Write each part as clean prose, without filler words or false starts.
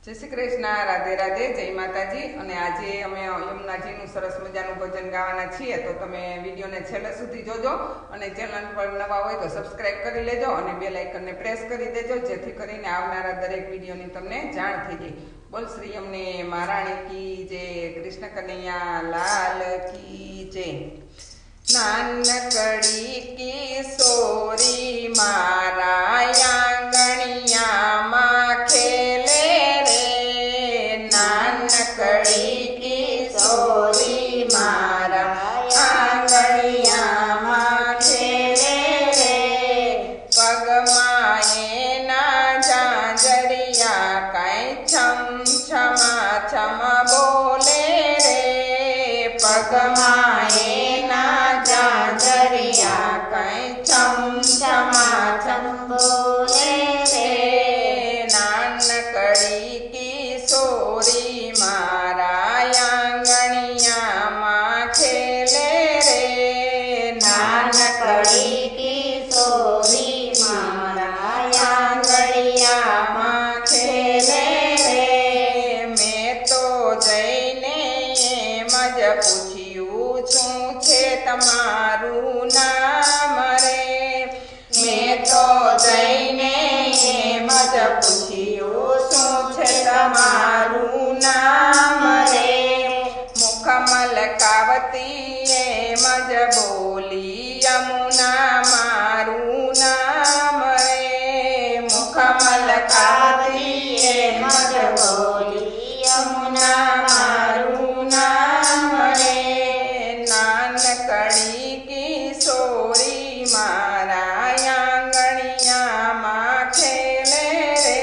जय श्री कृष्ण, राधे राधे, जय माताजी। અને આજે અમે યમુનાજીનું સરસ મજાનું ભજન ગાવાના છીએ, તો તમે વિડીયોને છેલ્લે સુધી જોજો અને ચેનલ પર નવા હોય તો સબસ્ક્રાઇબ કરી લેજો અને બેલ આઇકનને પ્રેસ કરી દેજો, જેથી કરીને આવનારા દરેક વિડીયોની તમને જાણ થઈ જાય। બોલ શ્રી યમને મહારાણી કી જય, કૃષ્ણ કનૈયા લાલ કી જય। નાનકડી કિશોરી મારા આંગણિયામાં ખેલે રે, નાનકડી કિશોરી મારા આંગણિયામાં ખેલે રે, પગમાં એના ઝાંઝરિયા કાંઈ છમ છમા છમ બોલે રે, પગમાં એના ઝાંઝરિયા કાંઈ છમ છમા છમ બોલે રે, નાનકડી કિશોરી મારા આંગણિયામાં ખેલે રે, નાનકડી કિશોરી મારા આંગણિયામાં ખેલે રે, મેં તો જઈને એમ જ પૂછ્યું શું છે તમારું નામ રે, મેં તો જઈને એમ જ પૂછ્યું શું છે તમારું નામ રે, મુખ મલકાવતી એમ જ બોલી યમુના મારું નામ રે, મુખ મલકાવતી એમ જ બોલી યમુના મારું નામ રે, નાનકડી કિશોરી મારા આંગણિયામાં ખેલે રે,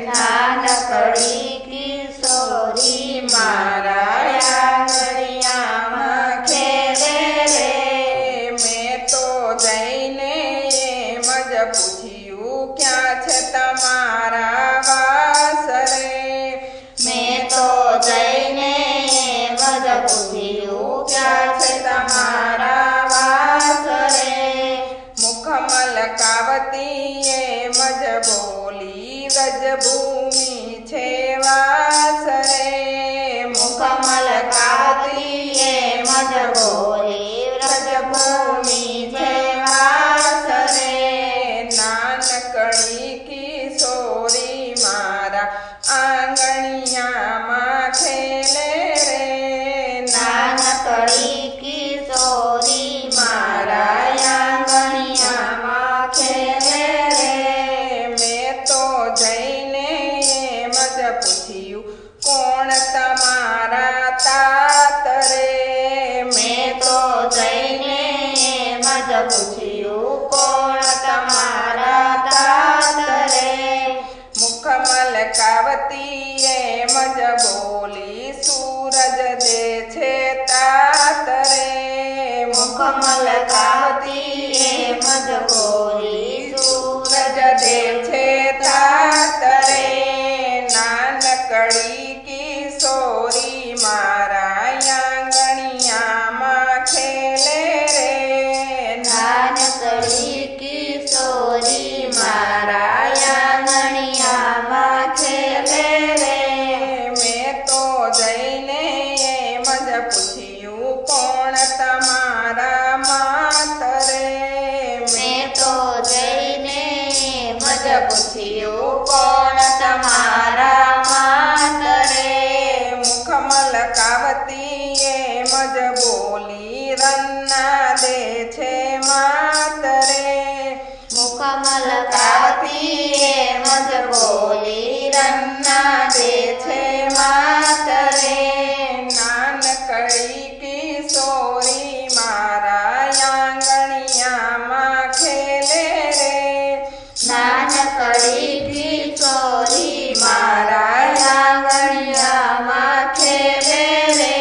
નાનકડી કિશોરી મારા આંગણિયામાં ખેલે રે, મેં તો જઈને એમ જ પૂછ્યું ક્યાં છે તમારા વાસ રે, મેં તો જઈને એમ જ પૂછ્યું ક્યાં છે તમારા વાસ રે, મુખ મલકાવતી એમ જ બોલી વ્રજભૂમિ છે વાસ રે, મુખ મલકાવતી એમ જ બોલી વ્રજભૂમિ છે વાસ રે, નાનકડી કિશોરી મારા આંગણિયામાં ખેલે રે, નાનકડી કિશોરી મારા આંગણિયામાં ખેલે રે, મેં તો જઈને એમ જ પૂછ્યું કોણ તમારા તાત રે, મેં તો જઈને એમ જ પૂછ્યું કોણ તમારા તાત રે, મુખ મલકાવતી એમ જ બોલી સૂરજ દે છે તાત રે, મુખ મલકાવતી એમ જ બોલી સૂરજ દે છે તાત રે, નાનકડી કિશોરી મારા આંગણિયામાં ખેલે રે, નાનકડી કિશોરી મારા આંગણિયામાં ખેલે રે, મેં તો જઈને એમ જ પૂછ્યું કોણ તમારા માત રે, મેં તો જઈને એમ જ પૂછ્યું કોણ તમારા માત રે, મુખ મલકાવતી એમ જ બોલી રન્ના દે છે માત રે, મુખ મલકાવતી એમ જ બોલી રન્ના દે છે માત રે, નાનકડી કિશોરી મારા આંગણિયામાં ખેલે રે, નાનકડી કિશોરી મારા આંગણિયામાં ખેલે રે,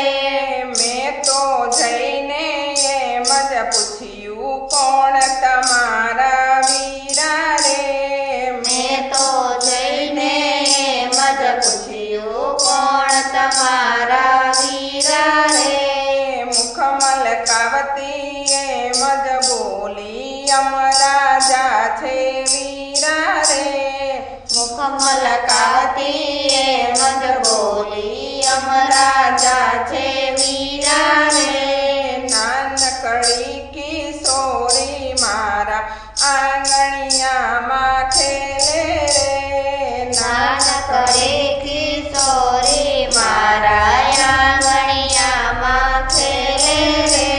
મેં તો જઈને એમ જ પૂછ્યું કોણ તમારા વીરા રે, મેં તો જઈને એમ જ છે વીરા રે નાનકડી કિશોરી મારા આંગણિયામાં ખેલે રે નાનકડી કિશોરી મારા આંગણિયામાં ખેલે રે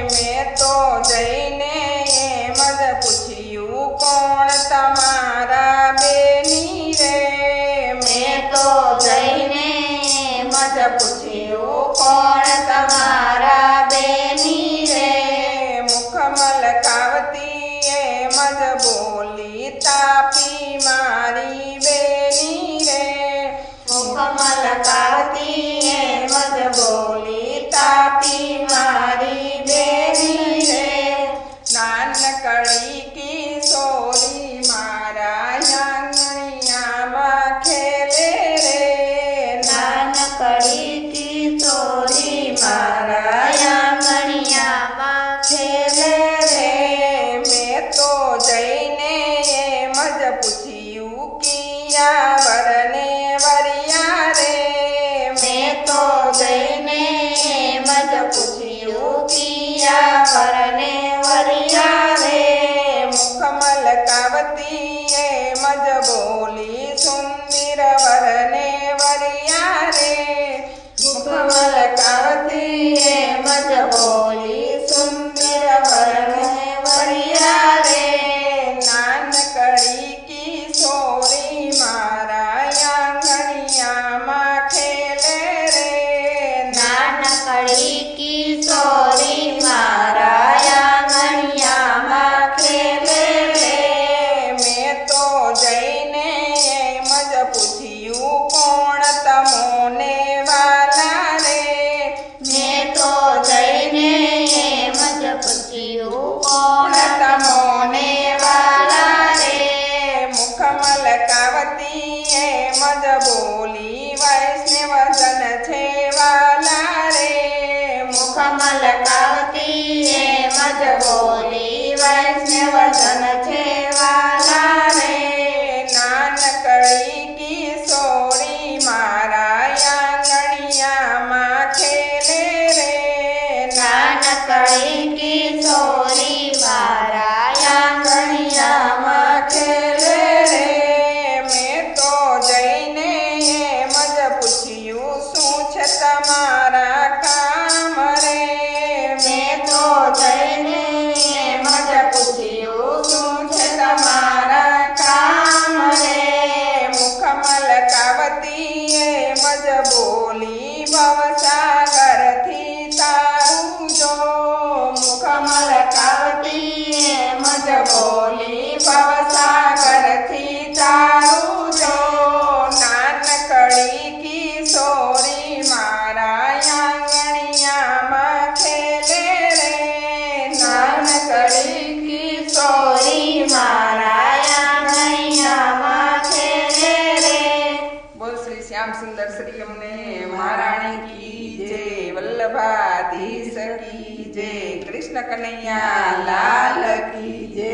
મેં તો જઈને એમ જ પૂછ્યું કોણ તમારા બેની રે મેં તો જઈને એમ જ પૂછ્યું કોણ તમારા બેની રે મુખ મલકાવતી એમ જ બોલી તાપી મારી બેની રે મુખ મલકાવતી એમ જ બોલી તાપી મારી બેની રે નાનકડી કિશોરી મારા આંગણિયામાં ખેલે રે નાનકડી કિશોરી મારા આંગણિયામાં ખેલે રે મેં તો જઈને એમ જ પૂછ્યું કિયા વરને વરિયા રે મેં તો જઈને એમ જ પૂછ્યું કિયા વરને વરિયા રે મુખ મલકાવતી એમ જ બોલી સુંદર વરને વરિયા રે મુખ મલકાવતી એમ જ બોલી સુંદર વરને વરિયા રે નાનકડી કિશોરી મારા આંગણિયામાં ખેલે રે નાનકડી કિશોરી મારા આંગણિયામાં ખેલે રે મેં તો જઈને એમ જ પૂછ્યું કોણ તમોને વાલા રે મેં તો જઈને એમ જ પૂછ્યું કોણ તમોને વાલા રે મુખ મલકાવતી એમ જ બોલી વૈષ્ણવજન છે વાલા રે મુખ મલકાવતી એમ જ બોલી વૈષ્ણવજન છે વાલા રે નાનકડી કિશોરી મારા આંગણિયામાં ખેલે રે નાનકડી કિશોરી મારા આંગણિયામાં ખેલે રે મેં તો જઈને એમ જ પૂછ્યું શું છે તમારા કામ રે મેં તો જઈને એમ જ પૂછ્યું શું છે તમારા કામ રે મુખ મલકાવતી એમ જ બોલી ભવસાગરથી તારું જો મુખ મલકાવતી એમ જ બોલી ભવસાગરથી તારું જો નાનકડી કિશોરી મારા આંગણિયામાં ખેલે રે નાનકડી કિશોરી મારા આંગણિયામાં ખેલે રે બોલ શ્રી શ્યામ સુંદર શ્રી અમને મહારાણી કી જય વલ્લભાધીશ કી જય કૃષ્ણ કનૈયા લાલ કી જય